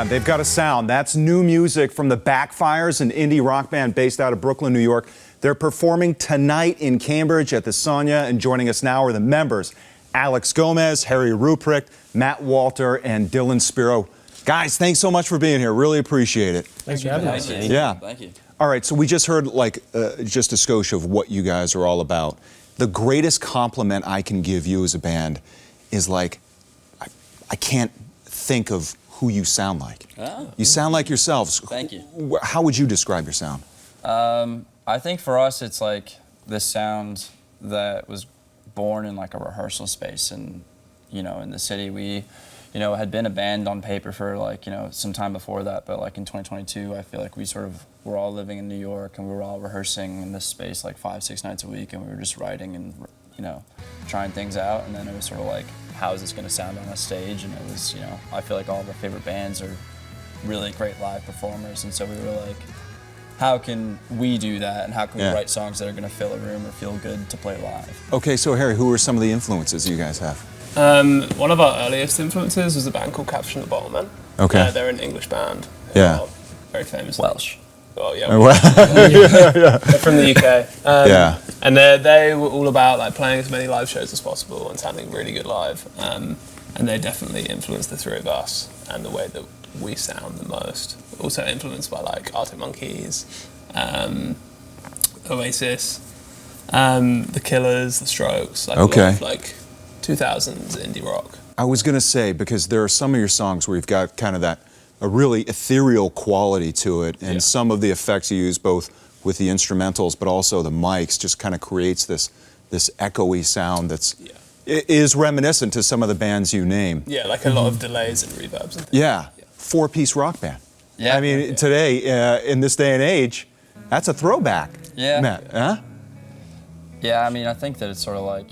Man, they've got a sound. That's new music from the Backfires, an indie rock band based out of Brooklyn, New York. They're performing tonight in Cambridge at the Sonia, and joining us now are the members, Alex Gomez, Harry Ruprecht, Matt Walter, and Dylan Spiro. Guys, thanks so much for being here. Really appreciate it. Thanks for having us. Yeah. Thank you. All right, so we just heard just a skosh of what you guys are all about. The greatest compliment I can give you as a band is like, I can't think of who you sound like. Oh. You sound like yourselves. Thank you. How would you describe your sound? I think for us, it's like this sound that was born in like a rehearsal space, and in the city. We, had been a band on paper for like some time before that, but like in 2022, I feel like we sort of were all living in New York, and we were all rehearsing in this space like 5-6 nights a week, and we were just writing and trying things out, and then it was sort of like, how is this going to sound on a stage? And it was, I feel like all of our favorite bands are really great live performers, and so we were like, how can we do that, and how can we write songs that are going to fill a room or feel good to play live? Okay, so Harry, who are some of the influences you guys have? One of our earliest influences was a band called Caption the Bottlemen. Okay. They're an English band. Yeah. Very famous. Welsh. Well, yeah. Yeah. They're from the UK. Yeah. And they were all about like playing as many live shows as possible and sounding really good live. And they definitely influenced the three of us and the way that we sound the most. Also influenced by like Arctic Monkeys, Oasis, The Killers, The Strokes. Like a lot of like 2000s indie rock. I was going to say, because there are some of your songs where you've got kind of a really ethereal quality to it, and some of the effects you use both with the instrumentals but also the mics just kind of creates this echoey sound that's is reminiscent to some of the bands you name. Yeah, like a lot of delays and reverbs and things. Yeah, four-piece rock band. Yeah. I mean, today, in this day and age, that's a throwback. Yeah. Matt, huh? Yeah, I mean, I think that it's sort of like,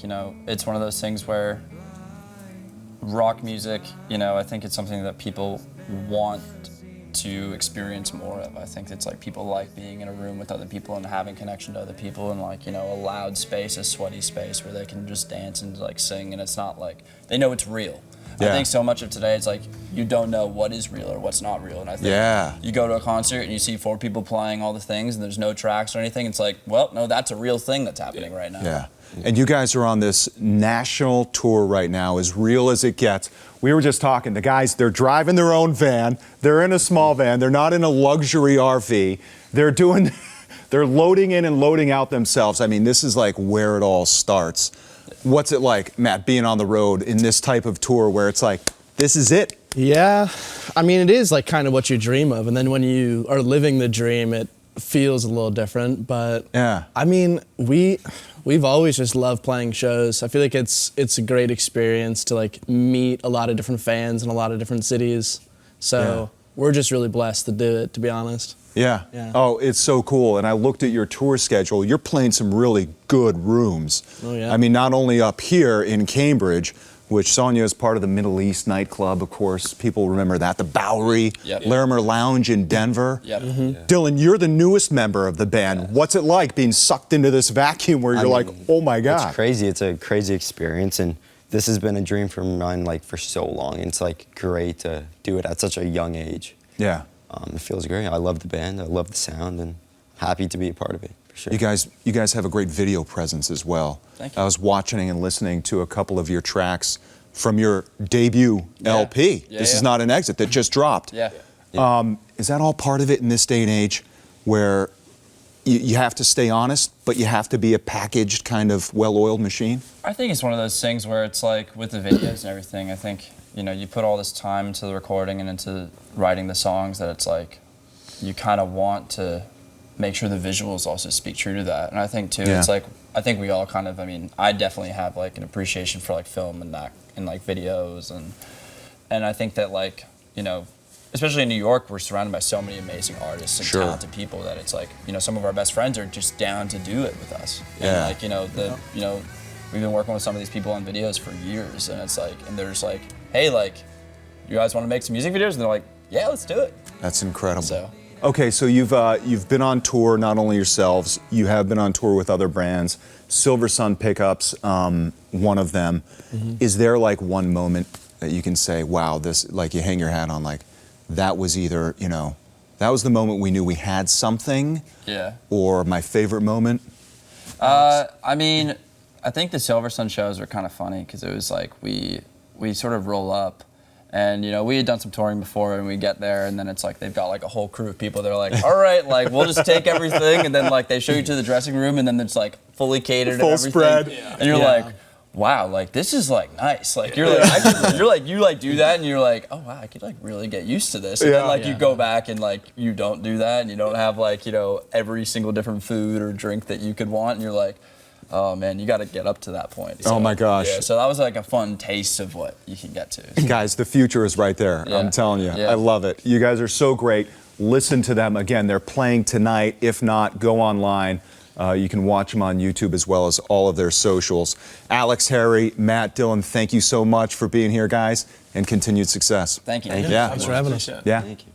it's one of those things where rock music, I think it's something that people want to experience more of. I think it's like people like being in a room with other people and having connection to other people, and like, a loud space, a sweaty space where they can just dance and like sing, and it's not like, they know it's real. I think so much of today, it's like, you don't know what is real or what's not real. And I think you go to a concert and you see 4 people playing all the things and there's no tracks or anything. It's like, well, no, that's a real thing that's happening right now. Yeah. And you guys are on this national tour right now, as real as it gets. We were just talking, the guys, they're driving their own van. They're in a small van. They're not in a luxury RV. They're loading in and loading out themselves. I mean, this is like where it all starts. What's it like, Matt, being on the road in this type of tour where it's like, this is it? Yeah, I mean, it is like kind of what you dream of. And then when you are living the dream, it feels a little different. But I mean, we've always just loved playing shows. I feel like it's a great experience to like meet a lot of different fans in a lot of different cities. So we're just really blessed to do it, to be honest. Yeah. Oh, it's so cool. And I looked at your tour schedule. You're playing some really good rooms. Oh, yeah. I mean, not only up here in Cambridge, which Sonia is part of the Middle East nightclub, of course. People remember that. The Bowery, Larimer Lounge in Denver. Dylan, you're the newest member of the band. What's it like being sucked into this vacuum where you're like, oh my God? It's crazy. It's a crazy experience. And this has been a dream for mine like for so long. It's like great to do it at such a young age. Yeah. It feels great. I love the band. I love the sound, and happy to be a part of it, for sure. You guys have a great video presence as well. Thank you. I was watching and listening to a couple of your tracks from your debut LP. This is not an exit that just dropped. Is that all part of it in this day and age where you have to stay honest, but you have to be a packaged kind of well-oiled machine? I think it's one of those things where it's like with the videos and everything, I think, you put all this time into the recording and into writing the songs that it's like you kind of want to make sure the visuals also speak true to that. And I think too, it's like, I think we all kind of, I mean, I definitely have like an appreciation for like film and that, and like videos, and I think that like, especially in New York, we're surrounded by so many amazing artists and talented people that it's like, some of our best friends are just down to do it with us. And like, we've been working with some of these people on videos for years, and it's like, and they're just like, hey, like, you guys want to make some music videos? And they're like, yeah, let's do it. That's incredible. So. Okay, so you've been on tour, not only yourselves, you have been on tour with other brands. Silver Sun Pickups, one of them. Is there like one moment that you can say, wow, this, like you hang your hat on, like, that was either, you know, that was the moment we knew we had something. Yeah. Or my favorite moment? I mean, I think the Silverstone shows were kind of funny because it was like we sort of roll up. And, you know, we had done some touring before, and we get there, and then it's like they've got like a whole crew of people. They're like, all right, like, we'll just take everything, and then like they show you to the dressing room, and then it's like fully catered Full and everything. spread. Yeah. And you're like, wow, like this is like nice. Like you're like you do that, and you're like, oh wow, I could like really get used to this. And then like you go back and like you don't do that, and you don't have like, you know, every single different food or drink that you could want, and you're like, oh man, you got to get up to that point. So, oh my gosh. Yeah, so that was like a fun taste of what you can get to. Guys, the future is right there. Yeah. I'm telling you. Yeah. I love it. You guys are so great. Listen to them. Again, they're playing tonight. If not, go online. You can watch them on YouTube as well as all of their socials. Alex, Harry, Matt, Dylan, thank you so much for being here, guys, and continued success. Thank you. Yeah. Thanks for having us. Yeah. Thank you.